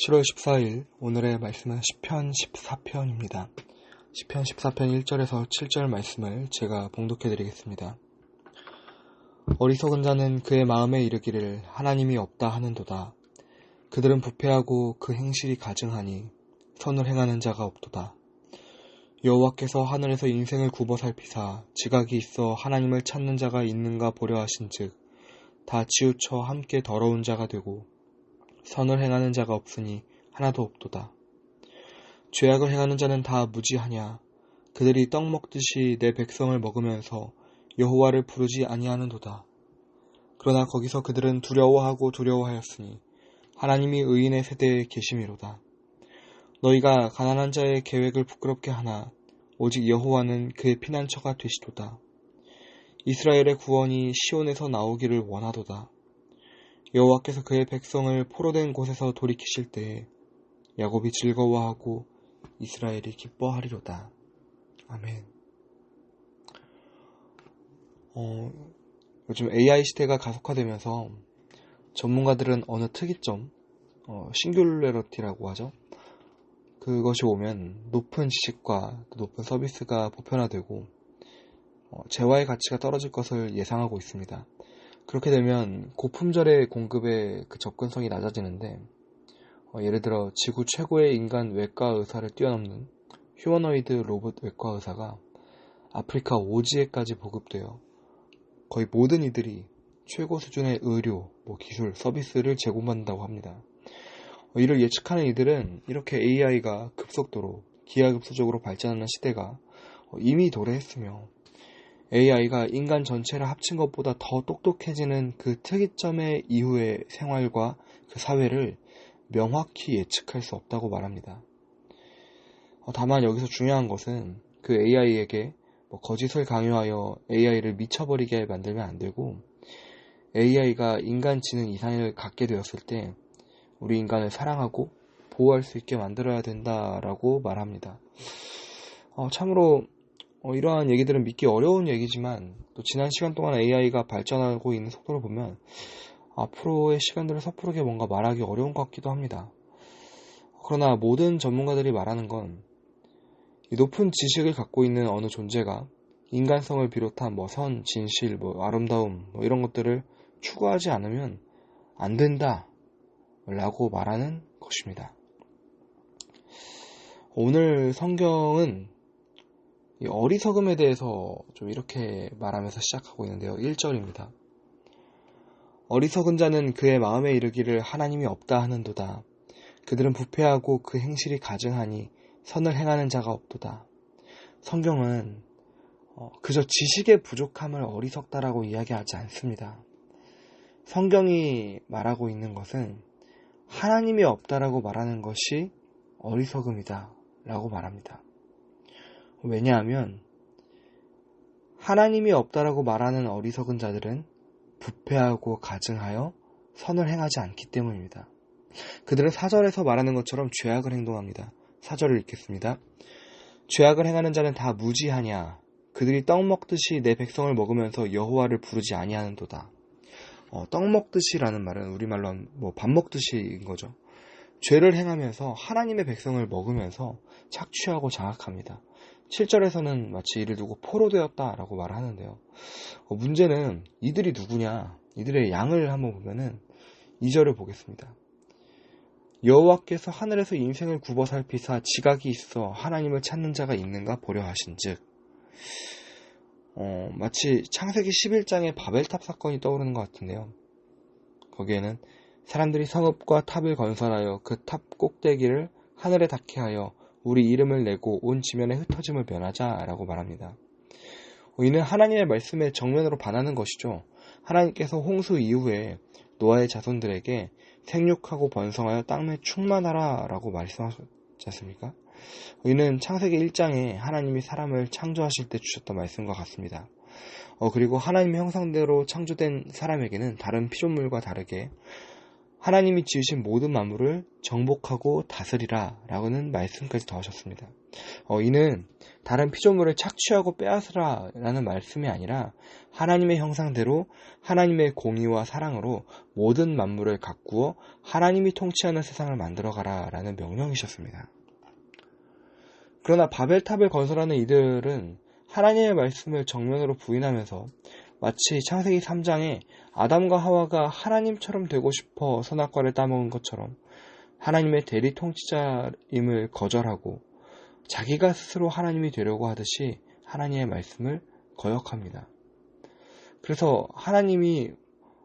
7월 14일 오늘의 말씀은 시편 14편입니다. 시편 14편 1절에서 7절 말씀을 제가 봉독해 드리겠습니다. 어리석은 자는 그의 마음에 이르기를 하나님이 없다 하는도다. 그들은 부패하고 그 행실이 가증하니 선을 행하는 자가 없도다. 여호와께서 하늘에서 인생을 굽어 살피사 지각이 있어 하나님을 찾는 자가 있는가 보려 하신즉 다 치우쳐 함께 더러운 자가 되고 선을 행하는 자가 없으니 하나도 없도다. 죄악을 행하는 자는 다 무지하냐. 그들이 떡 먹듯이 내 백성을 먹으면서 여호와를 부르지 아니하는도다. 그러나 거기서 그들은 두려워하고 두려워하였으니 하나님이 의인의 세대에 계심이로다. 너희가 가난한 자의 계획을 부끄럽게 하나 오직 여호와는 그의 피난처가 되시도다. 이스라엘의 구원이 시온에서 나오기를 원하도다. 여호와께서 그의 백성을 포로된 곳에서 돌이키실 때에 야곱이 즐거워하고 이스라엘이 기뻐하리로다. 아멘. 요즘 AI 시대가 가속화되면서 전문가들은 어느 특이점, 싱귤레러티라고 하죠. 그것이 오면 높은 지식과 높은 서비스가 보편화되고 재화의 가치가 떨어질 것을 예상하고 있습니다. 그렇게 되면 고품절의 공급의 그 접근성이 낮아지는데 예를 들어 지구 최고의 인간 외과 의사를 뛰어넘는 휴머노이드 로봇 외과 의사가 아프리카 오지에까지 보급되어 거의 모든 이들이 최고 수준의 의료, 기술, 서비스를 제공받는다고 합니다. 이를 예측하는 이들은 이렇게 AI가 급속도로 기하급수적으로 발전하는 시대가 이미 도래했으며 AI가 인간 전체를 합친 것보다 더 똑똑해지는 그 특이점의 이후의 생활과 그 사회를 명확히 예측할 수 없다고 말합니다. 다만 여기서 중요한 것은 그 AI에게 거짓을 강요하여 AI를 미쳐버리게 만들면 안 되고 AI가 인간 지능 이상을 갖게 되었을 때 우리 인간을 사랑하고 보호할 수 있게 만들어야 된다라고 말합니다. 참으로 이러한 얘기들은 믿기 어려운 얘기지만 또 지난 시간 동안 AI가 발전하고 있는 속도를 보면 앞으로의 시간들을 섣부르게 뭔가 말하기 어려운 것 같기도 합니다. 그러나 모든 전문가들이 말하는 건 이 높은 지식을 갖고 있는 어느 존재가 인간성을 비롯한 선, 진실, 아름다움 이런 것들을 추구하지 않으면 안 된다 라고 말하는 것입니다. 오늘 성경은 이 어리석음에 대해서 좀 이렇게 말하면서 시작하고 있는데요. 1절입니다. 어리석은 자는 그의 마음에 이르기를 하나님이 없다 하는도다. 그들은 부패하고 그 행실이 가증하니 선을 행하는 자가 없도다. 성경은 그저 지식의 부족함을 어리석다라고 이야기하지 않습니다. 성경이 말하고 있는 것은 하나님이 없다라고 말하는 것이 어리석음이다 라고 말합니다. 왜냐하면 하나님이 없다라고 말하는 어리석은 자들은 부패하고 가증하여 선을 행하지 않기 때문입니다. 그들은 4절에서 말하는 것처럼 죄악을 행동합니다. 4절을 읽겠습니다. 죄악을 행하는 자는 다 무지하냐. 그들이 떡 먹듯이 내 백성을 먹으면서 여호와를 부르지 아니하는도다. 떡 먹듯이라는 말은 우리말로 밥 먹듯이인 거죠. 죄를 행하면서 하나님의 백성을 먹으면서 착취하고 장악합니다. 7절에서는 마치 이를 두고 포로되었다라고 말하는데요. 문제는 이들이 누구냐? 이들의 양을 한번 보면은 2절을 보겠습니다. 여호와께서 하늘에서 인생을 굽어 살피사 지각이 있어 하나님을 찾는 자가 있는가 보려 하신즉 마치 창세기 11장의 바벨탑 사건이 떠오르는 것 같은데요. 거기에는 사람들이 성읍과 탑을 건설하여 그 탑 꼭대기를 하늘에 닿게 하여 우리 이름을 내고 온 지면에 흩어짐을 면하자라고 말합니다. 이는 하나님의 말씀에 정면으로 반하는 것이죠. 하나님께서 홍수 이후에 노아의 자손들에게 생육하고 번성하여 땅에 충만하라 라고 말씀하셨지 않습니까? 이는 창세기 1장에 하나님이 사람을 창조하실 때 주셨던 말씀과 같습니다. 그리고 하나님의 형상대로 창조된 사람에게는 다른 피조물과 다르게 하나님이 지으신 모든 만물을 정복하고 다스리라 라고는 말씀까지 더하셨습니다. 이는 다른 피조물을 착취하고 빼앗으라 라는 말씀이 아니라 하나님의 형상대로 하나님의 공의와 사랑으로 모든 만물을 가꾸어 하나님이 통치하는 세상을 만들어가라 라는 명령이셨습니다. 그러나 바벨탑을 건설하는 이들은 하나님의 말씀을 정면으로 부인하면서 마치 창세기 3장에 아담과 하와가 하나님처럼 되고 싶어 선악과를 따먹은 것처럼 하나님의 대리 통치자임을 거절하고 자기가 스스로 하나님이 되려고 하듯이 하나님의 말씀을 거역합니다. 그래서 하나님이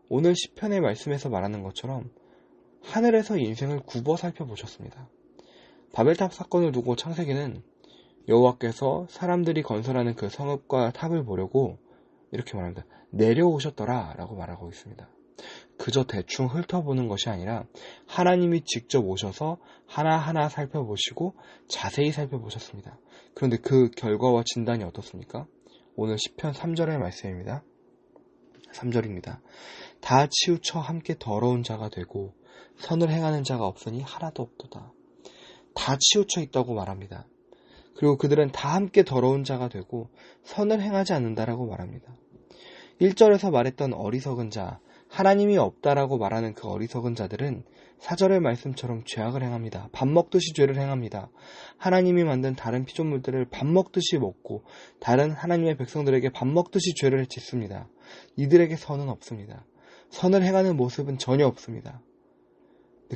오늘 시편의 말씀에서 말하는 것처럼 하늘에서 인생을 굽어 살펴보셨습니다. 바벨탑 사건을 두고 창세기는 여호와께서 사람들이 건설하는 그 성읍과 탑을 보려고 이렇게 말합니다. 내려오셨더라 라고 말하고 있습니다. 그저 대충 훑어보는 것이 아니라 하나님이 직접 오셔서 하나하나 살펴보시고 자세히 살펴보셨습니다. 그런데 그 결과와 진단이 어떻습니까? 오늘 시편 3절의 말씀입니다. 3절입니다. 다 치우쳐 함께 더러운 자가 되고 선을 행하는 자가 없으니 하나도 없도다. 다 치우쳐 있다고 말합니다. 그리고 그들은 다 함께 더러운 자가 되고 선을 행하지 않는다라고 말합니다. 1절에서 말했던 어리석은 자, 하나님이 없다라고 말하는 그 어리석은 자들은 4절의 말씀처럼 죄악을 행합니다. 밥 먹듯이 죄를 행합니다. 하나님이 만든 다른 피조물들을 밥 먹듯이 먹고 다른 하나님의 백성들에게 밥 먹듯이 죄를 짓습니다. 이들에게 선은 없습니다. 선을 행하는 모습은 전혀 없습니다.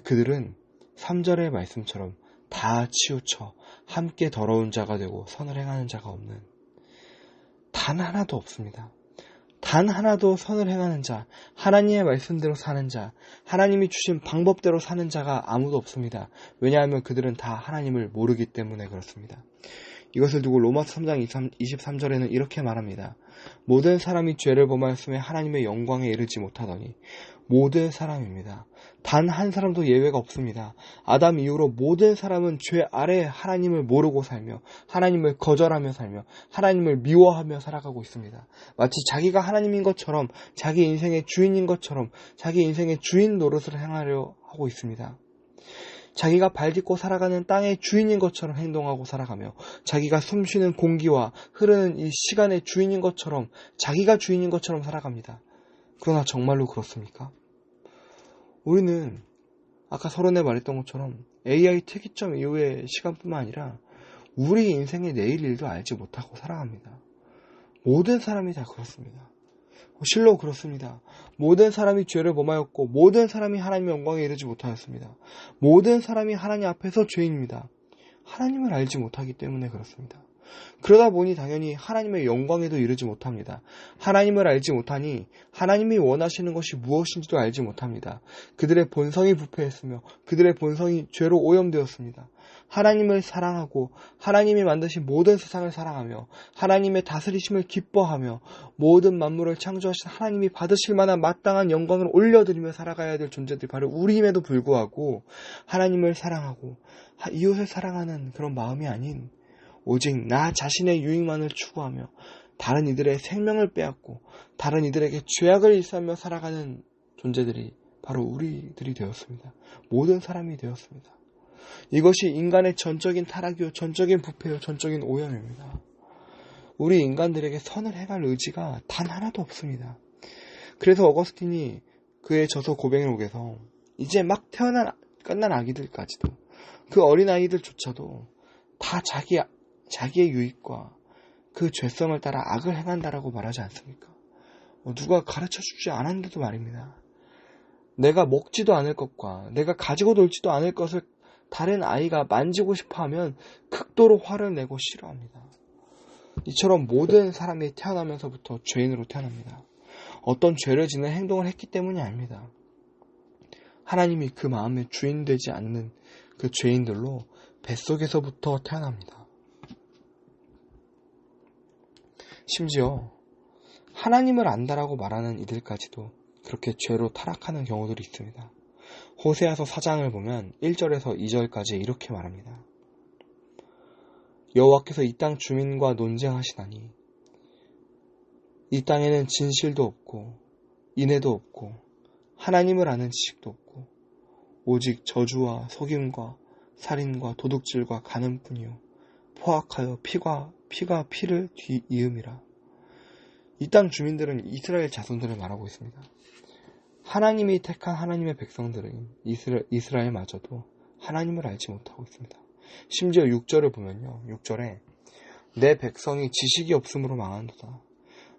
그들은 3절의 말씀처럼 다 치우쳐 함께 더러운 자가 되고 선을 행하는 자가 없는, 단 하나도 없습니다. 단 하나도 선을 행하는 자, 하나님의 말씀대로 사는 자, 하나님이 주신 방법대로 사는 자가 아무도 없습니다. 왜냐하면 그들은 다 하나님을 모르기 때문에 그렇습니다. 이것을 두고 로마서 3장 23절에는 이렇게 말합니다. 모든 사람이 죄를 범하였음에 하나님의 영광에 이르지 못하더니, 모든 사람입니다. 단 한 사람도 예외가 없습니다. 아담 이후로 모든 사람은 죄 아래 하나님을 모르고 살며 하나님을 거절하며 살며 하나님을 미워하며 살아가고 있습니다. 마치 자기가 하나님인 것처럼, 자기 인생의 주인인 것처럼 자기 인생의 주인 노릇을 행하려 하고 있습니다. 자기가 발 딛고 살아가는 땅의 주인인 것처럼 행동하고 살아가며 자기가 숨쉬는 공기와 흐르는 이 시간의 주인인 것처럼, 자기가 주인인 것처럼 살아갑니다. 그러나 정말로 그렇습니까? 우리는 아까 서론에 말했던 것처럼 AI 특이점 이후의 시간뿐만 아니라 우리 인생의 내일 일도 알지 못하고 살아갑니다. 모든 사람이 다 그렇습니다. 실로 그렇습니다. 모든 사람이 죄를 범하였고 모든 사람이 하나님의 영광에 이르지 못하였습니다. 모든 사람이 하나님 앞에서 죄인입니다. 하나님을 알지 못하기 때문에 그렇습니다. 그러다 보니 당연히 하나님의 영광에도 이르지 못합니다. 하나님을 알지 못하니 하나님이 원하시는 것이 무엇인지도 알지 못합니다. 그들의 본성이 부패했으며 그들의 본성이 죄로 오염되었습니다. 하나님을 사랑하고 하나님이 만드신 모든 세상을 사랑하며 하나님의 다스리심을 기뻐하며 모든 만물을 창조하신 하나님이 받으실 만한 마땅한 영광을 올려드리며 살아가야 될 존재들이 바로 우리임에도 불구하고 하나님을 사랑하고 이웃을 사랑하는 그런 마음이 아닌 오직 나 자신의 유익만을 추구하며 다른 이들의 생명을 빼앗고 다른 이들에게 죄악을 일삼며 살아가는 존재들이 바로 우리들이 되었습니다. 모든 사람이 되었습니다. 이것이 인간의 전적인 타락이요, 전적인 부패요, 전적인 오염입니다. 우리 인간들에게 선을 행할 의지가 단 하나도 없습니다. 그래서 어거스틴이 그의 저서 고백록에서 이제 막 끝난 아기들까지도, 그 어린아이들조차도 다 자기의 유익과 그 죄성을 따라 악을 행한다라고 말하지 않습니까? 누가 가르쳐주지 않았는데도 말입니다. 내가 먹지도 않을 것과 내가 가지고 놀지도 않을 것을 다른 아이가 만지고 싶어하면 극도로 화를 내고 싫어합니다. 이처럼 모든 사람이 태어나면서부터 죄인으로 태어납니다. 어떤 죄를 짓는 행동을 했기 때문이 아닙니다. 하나님이 그 마음의 주인 되지 않는 그 죄인들로 뱃속에서부터 태어납니다. 심지어 하나님을 안다라고 말하는 이들까지도 그렇게 죄로 타락하는 경우들이 있습니다. 호세아서 4장을 보면 1절에서 2절까지 이렇게 말합니다. 여호와께서 이 땅 주민과 논쟁하시나니 이 땅에는 진실도 없고 인애도 없고 하나님을 아는 지식도 없고 오직 저주와 속임과 살인과 도둑질과 간음뿐이요 포악하여 피가 피를 뒤이음이라. 이 땅 주민들은 이스라엘 자손들을 말하고 있습니다. 하나님이 택한 하나님의 백성들은 이스라엘마저도 하나님을 알지 못하고 있습니다. 심지어 6절을 보면요. 6절에 내 백성이 지식이 없음으로 망한도다.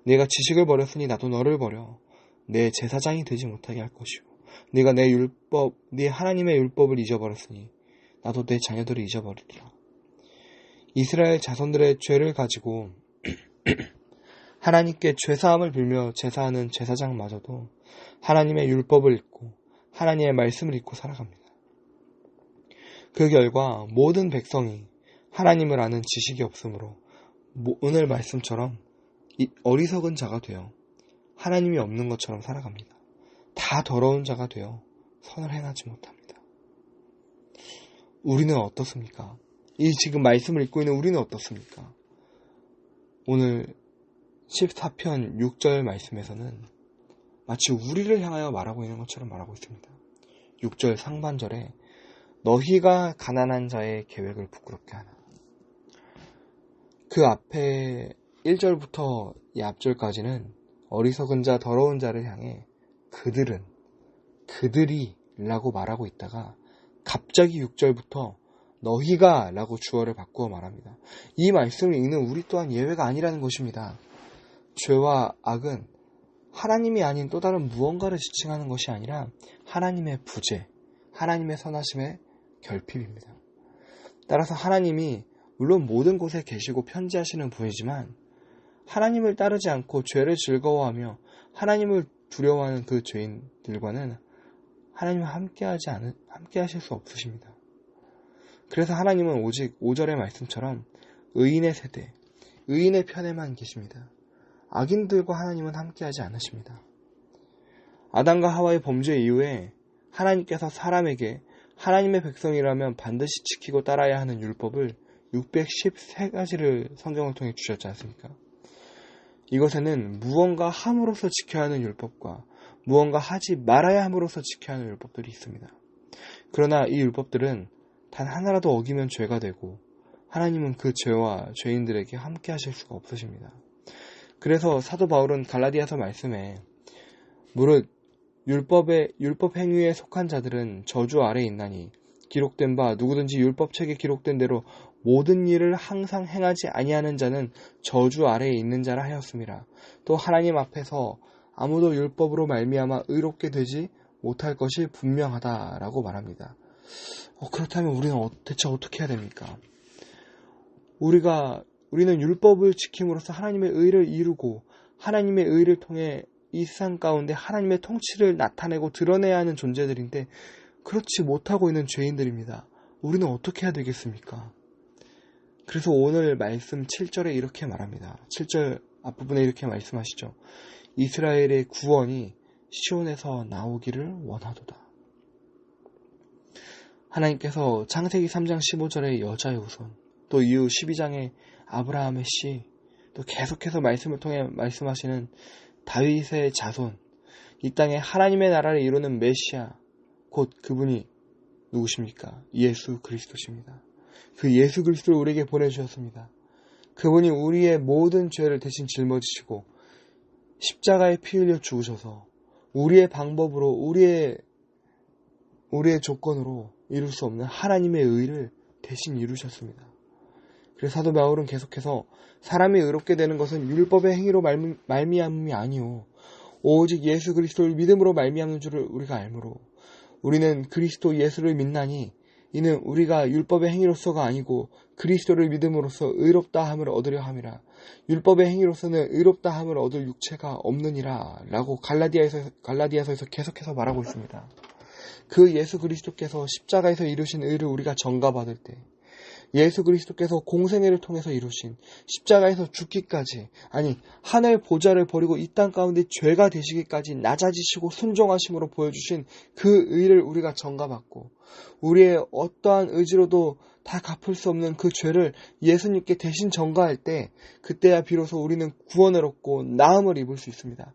내가 지식을 버렸으니 나도 너를 버려 내 제사장이 되지 못하게 할 것이요. 네가 네 하나님의 율법을 잊어버렸으니 나도 내 자녀들을 잊어버리리라. 이스라엘 자손들의 죄를 가지고 하나님께 죄사함을 빌며 제사하는 제사장마저도 하나님의 율법을 잊고 하나님의 말씀을 잊고 살아갑니다. 그 결과 모든 백성이 하나님을 아는 지식이 없으므로 오늘 말씀처럼 어리석은 자가 되어 하나님이 없는 것처럼 살아갑니다. 다 더러운 자가 되어 선을 행하지 못합니다. 우리는 어떻습니까? 이 지금 말씀을 읽고 있는 우리는 어떻습니까? 오늘 14편 6절 말씀에서는 마치 우리를 향하여 말하고 있는 것처럼 말하고 있습니다. 6절 상반절에 너희가 가난한 자의 계획을 부끄럽게 하나. 그 앞에 1절부터 이 앞절까지는 어리석은 자, 더러운 자를 향해 그들이 라고 말하고 있다가 갑자기 6절부터 너희가 라고 주어를 바꾸어 말합니다. 이 말씀을 읽는 우리 또한 예외가 아니라는 것입니다. 죄와 악은 하나님이 아닌 또 다른 무언가를 지칭하는 것이 아니라 하나님의 부재, 하나님의 선하심의 결핍입니다. 따라서 하나님이 물론 모든 곳에 계시고 편지하시는 분이지만 하나님을 따르지 않고 죄를 즐거워하며 하나님을 두려워하는 그 죄인들과는 하나님과 함께 하실 수 없으십니다. 그래서 하나님은 오직 5절의 말씀처럼 의인의 세대, 의인의 편에만 계십니다. 악인들과 하나님은 함께하지 않으십니다. 아담과 하와의 범죄 이후에 하나님께서 사람에게 하나님의 백성이라면 반드시 지키고 따라야 하는 율법을 613가지를 성경을 통해 주셨지 않습니까? 이것에는 무언가 함으로써 지켜야 하는 율법과 무언가 하지 말아야 함으로써 지켜야 하는 율법들이 있습니다. 그러나 이 율법들은 단 하나라도 어기면 죄가 되고 하나님은 그 죄와 죄인들에게 함께 하실 수가 없으십니다. 그래서 사도 바울은 갈라디아서 말씀에 무릇 율법 행위에 속한 자들은 저주 아래에 있나니 기록된 바 누구든지 율법책에 기록된 대로 모든 일을 항상 행하지 아니하는 자는 저주 아래에 있는 자라 하였음이라. 또 하나님 앞에서 아무도 율법으로 말미암아 의롭게 되지 못할 것이 분명하다라고 말합니다. 그렇다면 우리는 대체 어떻게 해야 됩니까? 우리는 율법을 지킴으로써 하나님의 의를 이루고 하나님의 의를 통해 이 세상 가운데 하나님의 통치를 나타내고 드러내야 하는 존재들인데 그렇지 못하고 있는 죄인들입니다. 우리는 어떻게 해야 되겠습니까? 그래서 오늘 말씀 7절에 이렇게 말합니다. 7절 앞부분에 이렇게 말씀하시죠. 이스라엘의 구원이 시온에서 나오기를 원하도다. 하나님께서 창세기 3장 15절의 여자의 후손, 또 이후 12장의 아브라함의 씨, 또 계속해서 말씀을 통해 말씀하시는 다윗의 자손, 이 땅에 하나님의 나라를 이루는 메시아, 곧 그분이 누구십니까? 예수 그리스도십니다. 그 예수 그리스도를 우리에게 보내주셨습니다. 그분이 우리의 모든 죄를 대신 짊어지시고 십자가에 피 흘려 죽으셔서 우리의 방법으로 우리의 조건으로 이룰 수 없는 하나님의 의를 대신 이루셨습니다. 그래서 사도 바울은 계속해서 사람이 의롭게 되는 것은 율법의 행위로 말미암음이 아니오 오직 예수 그리스도를 믿음으로 말미암는 줄을 우리가 알므로 우리는 그리스도 예수를 믿나니 이는 우리가 율법의 행위로서가 아니고 그리스도를 믿음으로써 의롭다 함을 얻으려 함이라. 율법의 행위로서는 의롭다 함을 얻을 육체가 없느니라 라고 갈라디아서에서 계속해서 말하고 있습니다. 그 예수 그리스도께서 십자가에서 이루신 의를 우리가 전가받을 때 예수 그리스도께서 공생애를 통해서 이루신 십자가에서 죽기까지, 아니 하늘 보좌를 버리고 이 땅 가운데 죄가 되시기까지 낮아지시고 순종하심으로 보여주신 그 의를 우리가 전가받고 우리의 어떠한 의지로도 다 갚을 수 없는 그 죄를 예수님께 대신 전가할 때 그때야 비로소 우리는 구원을 얻고 나음을 입을 수 있습니다.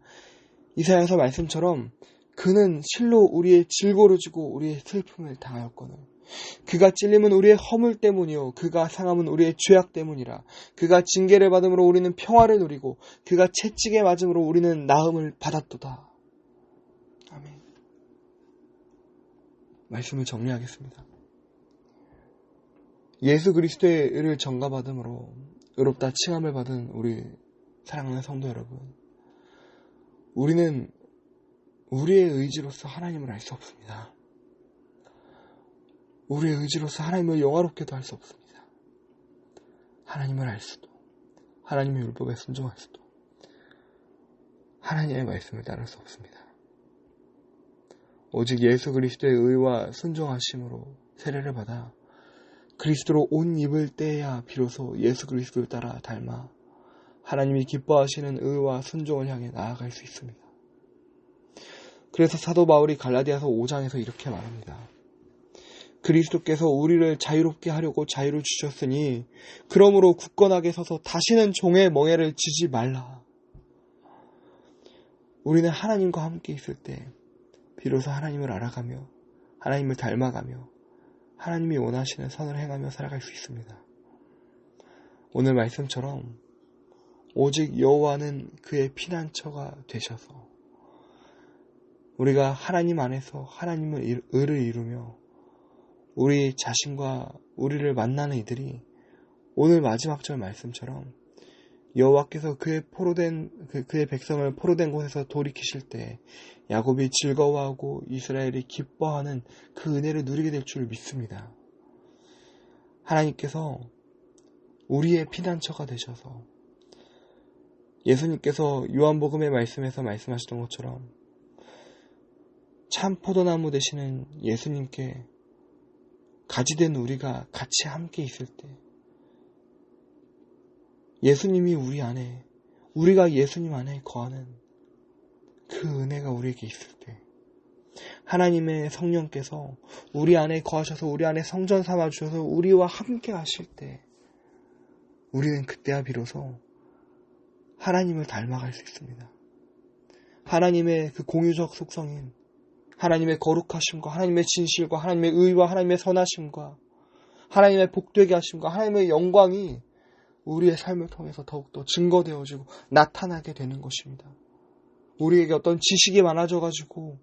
이사야서 말씀처럼 그는 실로 우리의 질고를 지고 우리의 슬픔을 당하였거늘 그가 찔림은 우리의 허물 때문이요 그가 상함은 우리의 죄악 때문이라. 그가 징계를 받음으로 우리는 평화를 누리고 그가 채찍에 맞음으로 우리는 나음을 받았도다. 아멘. 말씀을 정리하겠습니다. 예수 그리스도의 의를 전가받음으로 의롭다 칭함을 받은 우리 사랑하는 성도 여러분, 우리는 우리의 의지로서 하나님을 알 수 없습니다. 우리의 의지로서 하나님을 영화롭게도 할 수 없습니다. 하나님을 알 수도, 하나님의 율법에 순종할 수도, 하나님의 말씀을 따를 수 없습니다. 오직 예수 그리스도의 의와 순종하심으로 세례를 받아 그리스도로 옷 입을 때야 비로소 예수 그리스도를 따라 닮아 하나님이 기뻐하시는 의와 순종을 향해 나아갈 수 있습니다. 그래서 사도 바울이 갈라디아서 5장에서 이렇게 말합니다. 그리스도께서 우리를 자유롭게 하려고 자유를 주셨으니 그러므로 굳건하게 서서 다시는 종의 멍에를 지지 말라. 우리는 하나님과 함께 있을 때 비로소 하나님을 알아가며 하나님을 닮아가며 하나님이 원하시는 선을 행하며 살아갈 수 있습니다. 오늘 말씀처럼 오직 여호와는 그의 피난처가 되셔서 우리가 하나님 안에서 하나님의 의를 이루며 우리 자신과 우리를 만나는 이들이 오늘 마지막 절 말씀처럼 여호와께서 그의 백성을 포로된 곳에서 돌이키실 때 야곱이 즐거워하고 이스라엘이 기뻐하는 그 은혜를 누리게 될 줄 믿습니다. 하나님께서 우리의 피난처가 되셔서 예수님께서 요한복음의 말씀에서 말씀하셨던 것처럼 참 포도나무 되시는 예수님께 가지된 우리가 같이 함께 있을 때 예수님이 우리 안에, 우리가 예수님 안에 거하는 그 은혜가 우리에게 있을 때 하나님의 성령께서 우리 안에 거하셔서 우리 안에 성전 삼아 주셔서 우리와 함께 하실 때 우리는 그때야 비로소 하나님을 닮아갈 수 있습니다. 하나님의 그 공유적 속성인 하나님의 거룩하심과 하나님의 진실과 하나님의 의와 하나님의 선하심과 하나님의 복되게 하심과 하나님의 영광이 우리의 삶을 통해서 더욱더 증거되어지고 나타나게 되는 것입니다. 우리에게 어떤 지식이 많아져가지고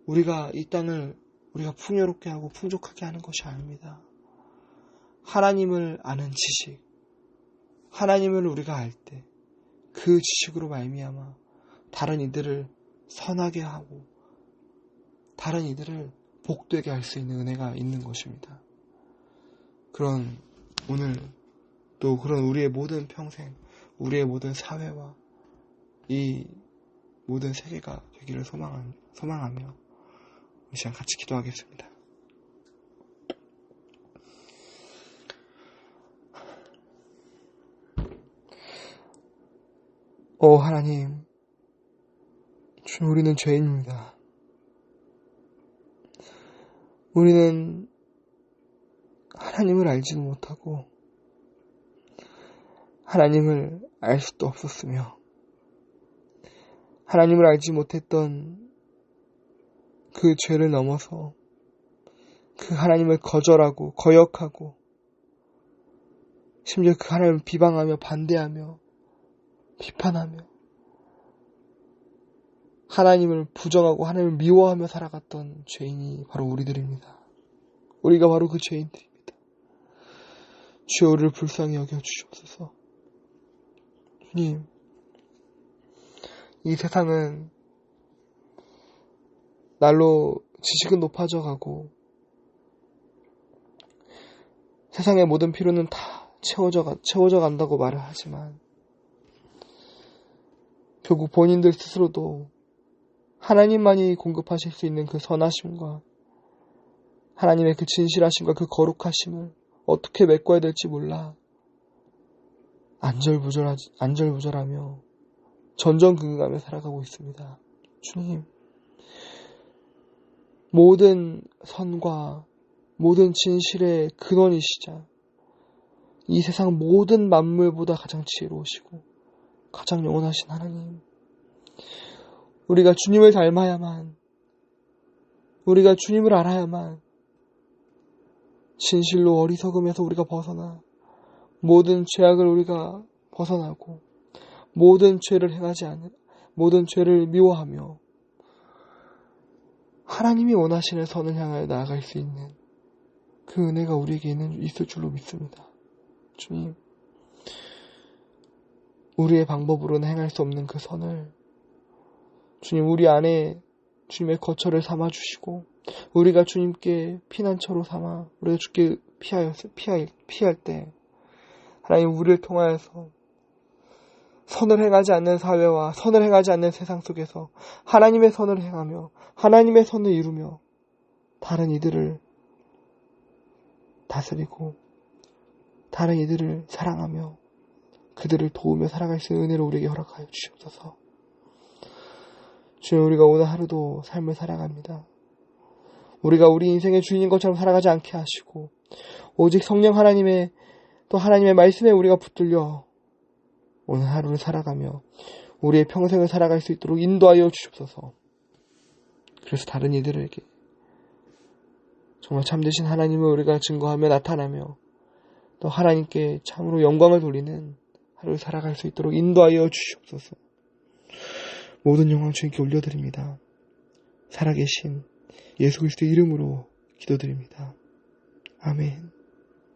우리가 이 땅을 우리가 풍요롭게 하고 풍족하게 하는 것이 아닙니다. 하나님을 아는 지식, 하나님을 우리가 알 때 그 지식으로 말미암아 다른 이들을 선하게 하고 다른 이들을 복되게 할 수 있는 은혜가 있는 것입니다. 그런 오늘 또 그런 우리의 모든 평생, 우리의 모든 사회와 이 모든 세계가 되기를 소망하며 이 시간 같이 기도하겠습니다. 오 하나님, 주님, 우리는 죄인입니다. 우리는 하나님을 알지도 못하고 하나님을 알 수도 없었으며 하나님을 알지 못했던 그 죄를 넘어서 그 하나님을 거절하고 거역하고 심지어 그 하나님을 비방하며 반대하며 비판하며 하나님을 부정하고 하나님을 미워하며 살아갔던 죄인이 바로 우리들입니다. 우리가 바로 그 죄인들입니다. 주여 우리를 불쌍히 여겨주시옵소서. 주님, 이 세상은 날로 지식은 높아져 가고 세상의 모든 필요는 다 채워져 간다고 말을 하지만 결국 본인들 스스로도 하나님만이 공급하실 수 있는 그 선하심과 하나님의 그 진실하심과 그 거룩하심을 어떻게 메꿔야 될지 몰라 안절부절하며 전전긍긍하며 살아가고 있습니다. 주님, 모든 선과 모든 진실의 근원이시자 이 세상 모든 만물보다 가장 지혜로우시고 가장 영원하신 하나님, 우리가 주님을 닮아야만, 우리가 주님을 알아야만 진실로 어리석음에서 우리가 벗어나 모든 죄악을 우리가 벗어나고 모든 죄를 행하지 않는, 모든 죄를 미워하며 하나님이 원하시는 선을 향하여 나아갈 수 있는 그 은혜가 우리에게는 있을 줄로 믿습니다. 주님, 우리의 방법으로는 행할 수 없는 그 선을 주님 우리 안에 주님의 거처를 삼아주시고 우리가 주님께 피난처로 삼아 우리가 주께 피할 때 하나님 우리를 통하여서 선을 행하지 않는 사회와 선을 행하지 않는 세상 속에서 하나님의 선을 행하며 하나님의 선을 이루며 다른 이들을 다스리고 다른 이들을 사랑하며 그들을 도우며 살아갈 수 있는 은혜를 우리에게 허락하여 주시옵소서. 주님, 우리가 오늘 하루도 삶을 살아갑니다. 우리가 우리 인생의 주인인 것처럼 살아가지 않게 하시고 오직 성령 하나님의 또 하나님의 말씀에 우리가 붙들려 오늘 하루를 살아가며 우리의 평생을 살아갈 수 있도록 인도하여 주시옵소서. 그래서 다른 이들에게 정말 참되신 하나님을 우리가 증거하며 나타나며 또 하나님께 참으로 영광을 돌리는 하루를 살아갈 수 있도록 인도하여 주시옵소서. 모든 영광 주님께 올려드립니다. 살아계신 예수 그리스도의 이름으로 기도드립니다. 아멘.